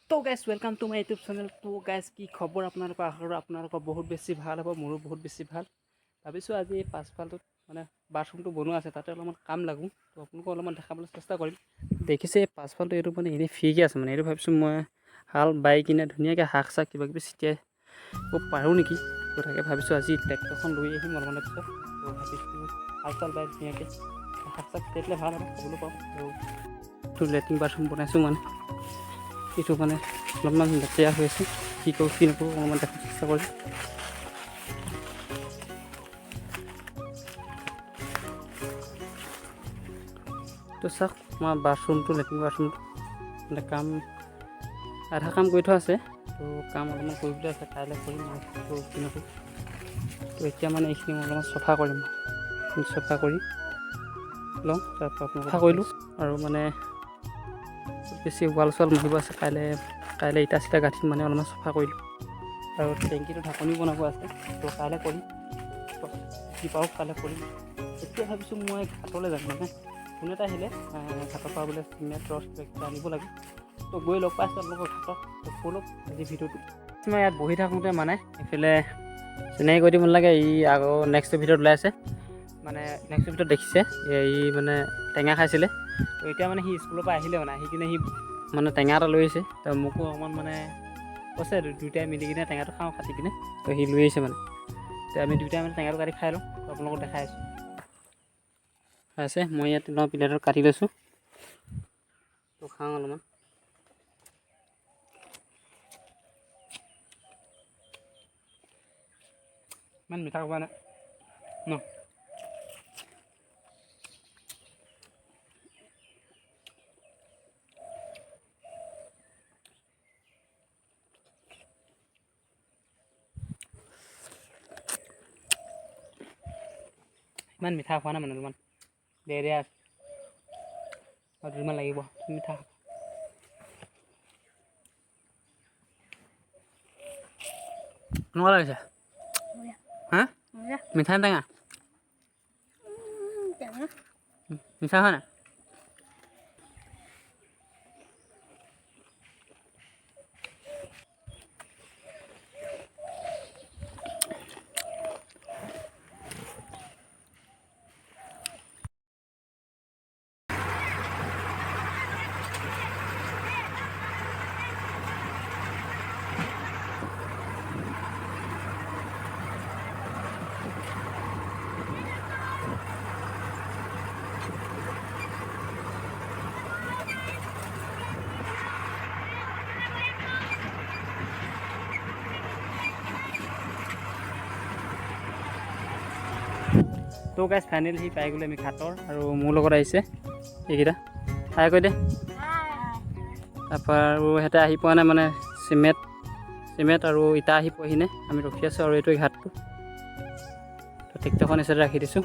তো guys welcome to my YouTube channel. তো guys কি খবৰ আপোনালোকৰ? আশা কৰোঁ আপোনালোকৰ বহুত বেছি ভাল হ'ব, মোৰো বহুত বেছি ভাল। ভাবিছোঁ আজি এই পাছফালটোত মানে বাথৰুমটো বনোৱা আছে, তাতে অলপমান কাম লাগোঁ। তো আপোনালোকক অলপমান দেখাবলৈ চেষ্টা কৰিম। দেখিছে এই পাছফালটো এইটো মানে এনেই ফ্ৰীকৈ আছে, মানে এইটো ভাবিছোঁ মই হাল বাই কিনে ধুনীয়াকৈ শাক চাক কিবা কিবি ছিটিয়াই পাৰোঁ নেকি। তো তাকে ভাবিছোঁ আজি ট্ৰেক্টৰখন লৈ আহিম অলপমানৰ পিছত। তো ভাবিছোঁ হাল চাল বাই ধুনীয়াকৈ শাক চাক ছিটিয়াই দিলে ভাল হ'ব, খাবলৈ পাওঁ। আৰু এইটো লেট্ৰিন বাথৰুম বনাইছোঁ মানে এইটো মানে অলপমান লেতেৰা হৈ আছে, কি কৰোঁ কি নকৰোঁ অলপমান দেখাৰ চেষ্টা কৰিম। তো চাওক আমাৰ বাথৰুমটো, লেট্ৰিন বাথৰুমটো মানে কাম আধা কাম কৰি থোৱা আছে। তো কাম অলপমান কৰিবলৈ আছে, কাইলৈ কৰিম আৰু কৰোঁ কি নকৰোঁ। তো এতিয়া মানে এইখিনি মই অলপমান চফা কৰিম, চফা কৰি লওঁ। তাৰপৰা আপোনালোকক চফা কৰিলোঁ আৰু মানে বেছি ৱাল চোৱাল মাৰিব আছে, কাইলৈ ইটা চিটা গাঁঠিম, মানে অলপমান চফা কৰিলোঁ। আৰু টেংকিটো ঢাকনিও বনাব আছে, তো কাইলৈ কৰিম, কি পাৰোঁ কাইলৈ কৰিম। এতিয়া ভাবিছোঁ মই ঘাটলৈ যাম, মানে ফোন এটা আহিলে ঘাটৰ পৰা বোলে চিমেণ্ট ৰছ কিবা আনিব লাগে। তো গৈ লগ পাইছোঁ আপোনালোকৰ ঘাটত। তো ব'লক আজি ভিডিঅ'টো। মই ইয়াত বহি থাকোঁতে মানে এইফালে চিনাকি কৰি দিব নালাগে, ই আকৌ নেক্সট ভিডিঅ'ত ওলাইছে, মানে নেক্সট ভিডিঅ'ত দেখিছে ই মানে টেঙা খাইছিলে। তো এতিয়া মানে সি স্কুলৰ পৰা আহিলে, মানে আহি কিনে সি মানে টেঙা এটা লৈ আহিছে। তো মোকো অকণমান মানে কৈছে দুয়োটাই মিলি কিনে টেঙাটো খাওঁ কাটি কিনে। তো সি লৈ আহিছে মানে, তো আমি দুয়োটাই মানে টেঙাটো কাটি খাই লওঁ। তো আপোনালোকক দেখাই আছোঁ। আছে মই ইয়াত প্লেটত কাটি লৈছোঁ, তো খাওঁ অলপমান। ইমান মিঠা খোৱা নাই ন। ইমান মিঠা খোৱা নাই মানে, অলপমান দেৰিয়া আছে আৰু দুদিনমান লাগিব মিঠা। কেনেকুৱা লাগিছে? হা মিঠা টেঙা? মিঠা হয় নাই? তো গাইজ ফাইনেলি সি পাই গ'লে আমি ঘাটৰ, আৰু মোৰ লগত আহিছে এইকেইটা। হাই কৈ দে। তাৰপৰা আৰু সিহঁতে আহি পোৱা নাই, মানে চিমেণ্ট আৰু ইটা আহি পোৱাহি নাই। আমি ৰখি আছোঁ আৰু এইটোৱে ঘাটটো। তো ট্ৰেক্টৰখন হিচাপে ৰাখি দিছোঁ।